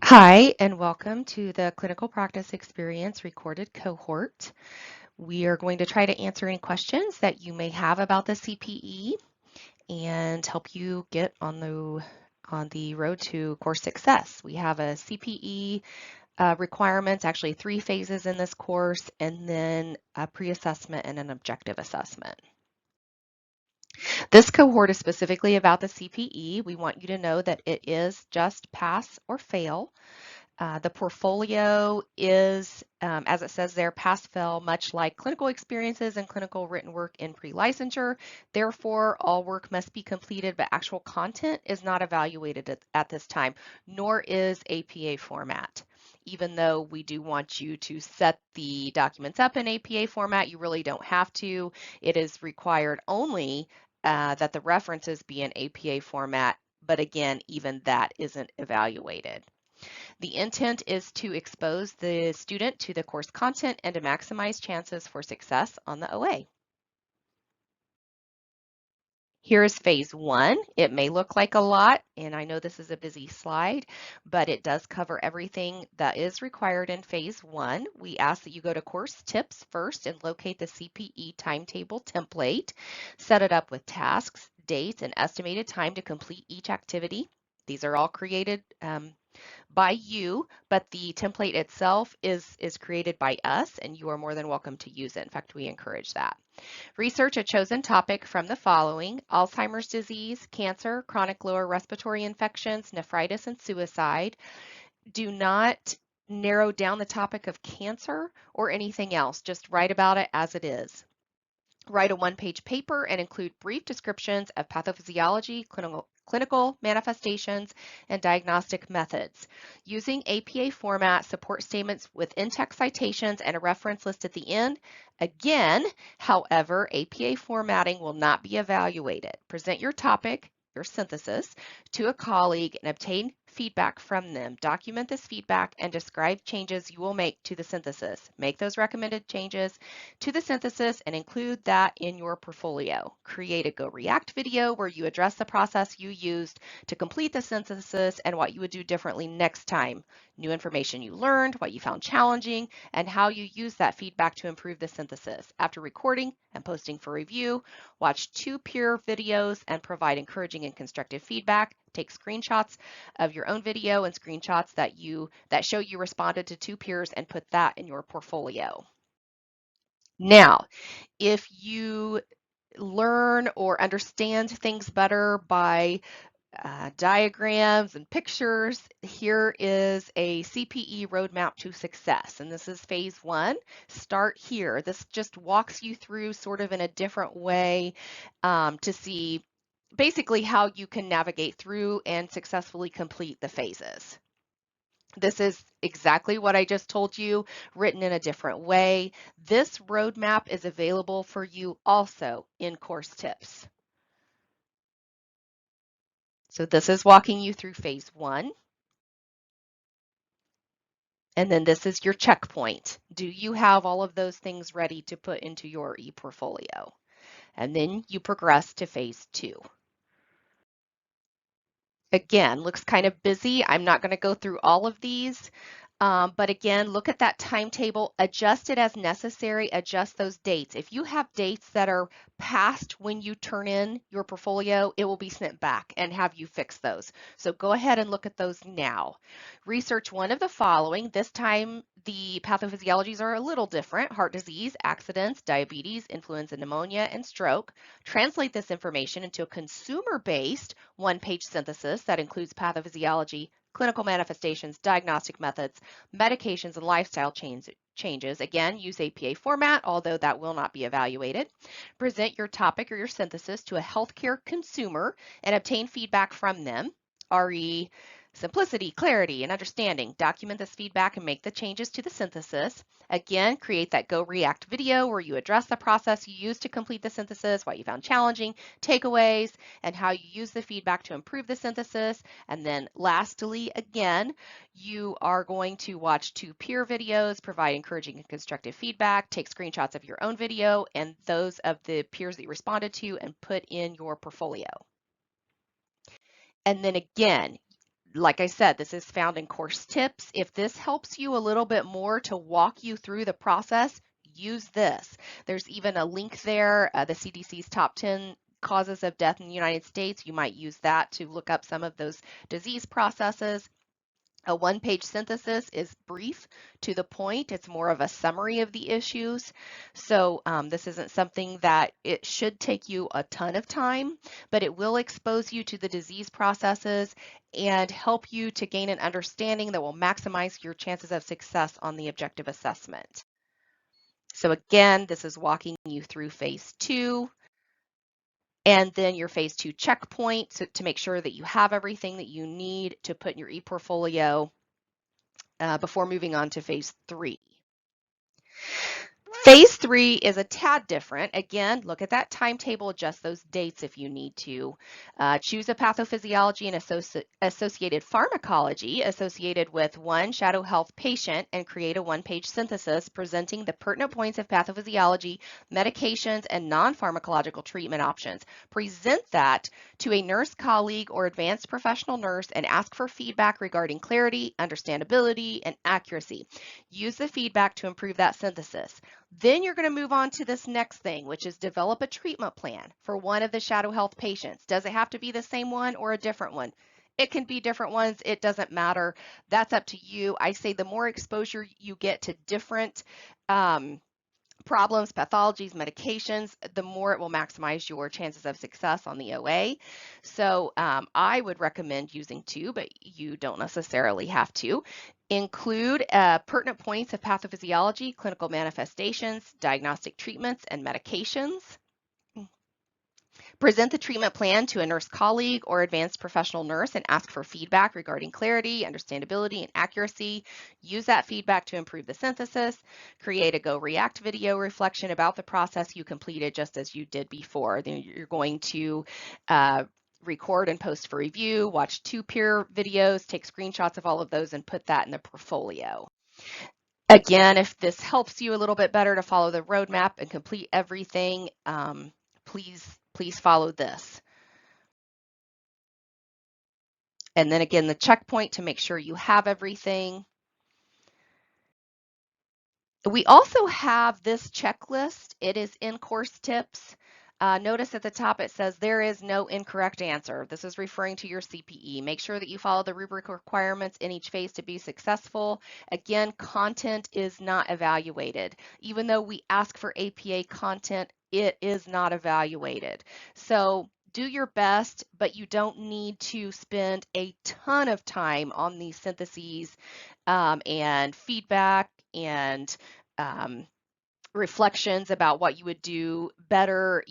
Hi, and welcome to the Clinical Practice Experience Recorded Cohort. We are going to try to answer any questions that you may have about the CPE and help you get on the road to course success. We have a CPE requirements, actually 3 phases in this course, and then a pre-assessment and an objective assessment. This cohort is specifically about the CPE. We want you to know that it is just pass or fail. The portfolio is, as it says there, pass-fail, much like clinical experiences and clinical written work in pre-licensure. Therefore, all work must be completed, but actual content is not evaluated at this time, nor is APA format. Even though we do want you to set the documents up in APA format, you really don't have to. It is required only that the references be in APA format, but again, even that isn't evaluated. The intent is to expose the student to the course content and to maximize chances for success on the OA. Here is phase 1. It may look like a lot, and I know this is a busy slide, but it does cover everything that is required in phase 1. We ask that you go to course tips first and locate the CPE timetable template. Set it up with tasks, dates, and estimated time to complete each activity. These are all created by you, but the template itself is created by us, and you are more than welcome to use it. In fact, we encourage that. Research a chosen topic from the following: Alzheimer's disease, cancer, chronic lower respiratory infections, nephritis, and suicide. Do not narrow down the topic of cancer or anything else. Just write about it as it is. Write a one-page paper and include brief descriptions of pathophysiology, clinical manifestations, and diagnostic methods. Using APA format, support statements with in-text citations and a reference list at the end. Again, however, APA formatting will not be evaluated. Present your topic, your synthesis, to a colleague and obtain feedback from them. Document this feedback and describe changes you will make to the synthesis. Make those recommended changes to the synthesis and include that in your portfolio. Create a Go React video where you address the process you used to complete the synthesis and what you would do differently next time. New information you learned, what you found challenging, and how you use that feedback to improve the synthesis. After recording and posting for review, watch 2 peer videos and provide encouraging and constructive feedback. Take screenshots of your own video and screenshots that show you responded to 2 peers and put that in your portfolio. Now, if you learn or understand things better by diagrams and pictures, here is a CPE Roadmap to Success, and this is phase 1. Start here. This just walks you through sort of in a different way to see basically how you can navigate through and successfully complete the phases. This is exactly what I just told you, written in a different way. This roadmap is available for you also in course tips. So this is walking you through phase 1. And then this is your checkpoint. Do you have all of those things ready to put into your ePortfolio? And then you progress to phase 2. Again, looks kind of busy. I'm not going to go through all of these. But again, look at that timetable, adjust it as necessary, adjust those dates. If you have dates that are past when you turn in your portfolio, it will be sent back and have you fix those. So go ahead and look at those now. Research one of the following. This time the pathophysiologies are a little different: heart disease, accidents, diabetes, influenza, pneumonia, and stroke. Translate this information into a consumer-based one-page synthesis that includes pathophysiology, clinical manifestations, diagnostic methods, medications, and lifestyle changes. Again, use APA format, although that will not be evaluated. Present your topic or your synthesis to a healthcare consumer and obtain feedback from them. RE simplicity, clarity, and understanding. Document this feedback and make the changes to the synthesis. Again, create that Go React video where you address the process you used to complete the synthesis, what you found challenging, takeaways, and how you use the feedback to improve the synthesis. And then lastly, again, you are going to watch 2 peer videos, provide encouraging and constructive feedback, take screenshots of your own video and those of the peers that you responded to, and put in your portfolio. And then again, Like I said, this is found in course tips. If this helps you a little bit more to walk you through the process, use this. There's even a link there, the CDC's top 10 causes of death in the United States. You might use that to look up some of those disease processes. A one-page synthesis is brief, to the point. It's more of a summary of the issues. So this isn't something that it should take you a ton of time, but it will expose you to the disease processes and help you to gain an understanding that will maximize your chances of success on the objective assessment. So again, this is walking you through phase 2. And then your phase 2 checkpoint to make sure that you have everything that you need to put in your ePortfolio before moving on to phase 3. Phase 3 is a tad different. Again, look at that timetable, adjust those dates if you need to. Choose a pathophysiology and associated pharmacology associated with one shadow health patient and create a one-page synthesis presenting the pertinent points of pathophysiology, medications, and non-pharmacological treatment options. Present that to a nurse colleague or advanced professional nurse and ask for feedback regarding clarity, understandability, and accuracy. Use the feedback to improve that synthesis. Then you're going to move on to this next thing, which is develop a treatment plan for one of the shadow health patients. Does it have to be the same one or a different one? It can be different ones. It doesn't matter. That's up to you. I say the more exposure you get to different problems, pathologies, medications, the more it will maximize your chances of success on the OA. So I would recommend using 2, but you don't necessarily have to. Include pertinent points of pathophysiology, clinical manifestations, diagnostic treatments, and medications. Present the treatment plan to a nurse colleague or advanced professional nurse and ask for feedback regarding clarity, understandability, and accuracy. Use that feedback to improve the synthesis. Create a Go React video reflection about the process you completed just as you did before. Then you're going to record and post for review, watch 2 peer videos, take screenshots of all of those, and put that in the portfolio. Again, if this helps you a little bit better to follow the roadmap and complete everything, please follow this. And then again, the checkpoint to make sure you have everything. We also have this checklist. It is in course tips. Notice at the top it says there is no incorrect answer. This is referring to your CPE. Make sure that you follow the rubric requirements in each phase to be successful. Again, content is not evaluated. Even though we ask for APA content, it is not evaluated. So do your best, but you don't need to spend a ton of time on these syntheses and feedback and reflections about what you would do better,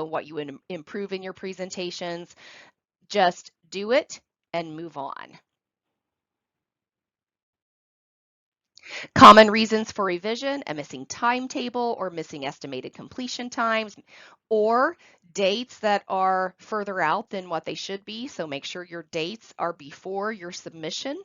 what you would improve in your presentations. Just do it and move on. Common reasons for revision: a missing timetable or missing estimated completion times, or dates that are further out than what they should be. So make sure your dates are before your submission.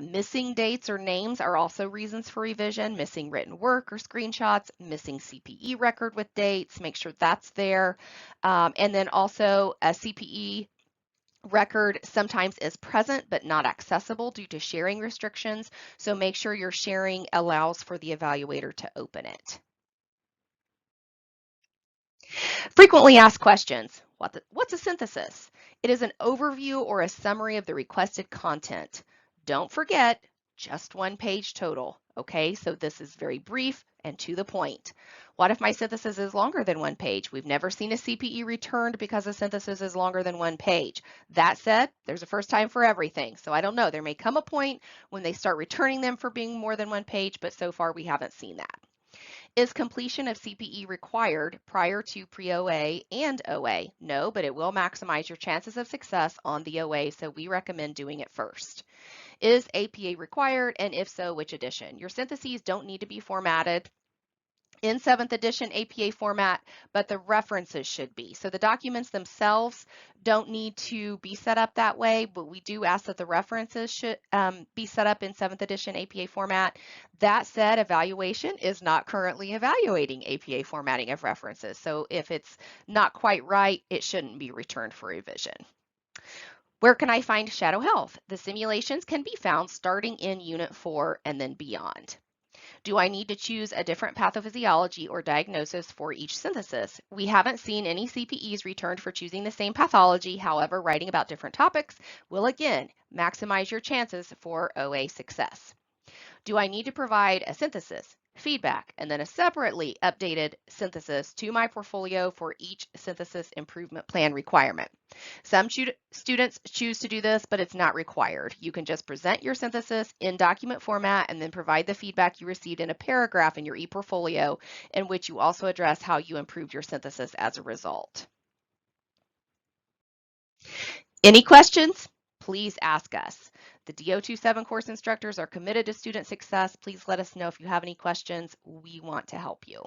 Missing dates or names are also reasons for revision. Missing written work or screenshots, missing CPE record with dates, make sure that's there. And then also a CPE record sometimes is present but not accessible due to sharing restrictions. So make sure your sharing allows for the evaluator to open it. Frequently asked questions. What's a synthesis? It is an overview or a summary of the requested content. Don't forget, just 1 page total. Okay, so this is very brief and to the point. What if my synthesis is longer than 1 page? We've never seen a CPE returned because a synthesis is longer than 1 page. That said, there's a first time for everything. So I don't know, there may come a point when they start returning them for being more than 1 page, but so far we haven't seen that. Is completion of CPE required prior to pre-OA and OA? No, but it will maximize your chances of success on the OA, so we recommend doing it first. Is APA required, and if so, which edition? Your syntheses don't need to be formatted in 7th edition APA format, but the references should be. So the documents themselves don't need to be set up that way, but we do ask that the references should be set up in 7th edition APA format. That said, evaluation is not currently evaluating APA formatting of references. So if it's not quite right, it shouldn't be returned for revision. Where can I find Shadow Health? The simulations can be found starting in Unit 4 and then beyond. Do I need to choose a different pathophysiology or diagnosis for each synthesis? We haven't seen any CPEs returned for choosing the same pathology. However, writing about different topics will again maximize your chances for OA success. Do I need to provide a synthesis, feedback, and then a separately updated synthesis to my portfolio for each synthesis improvement plan requirement? Some students choose to do this, but it's not required. You can just present your synthesis in document format and then provide the feedback you received in a paragraph in your ePortfolio, in which you also address how you improved your synthesis as a result. Any questions? Please ask us. The DO27 course instructors are committed to student success. Please let us know if you have any questions. We want to help you.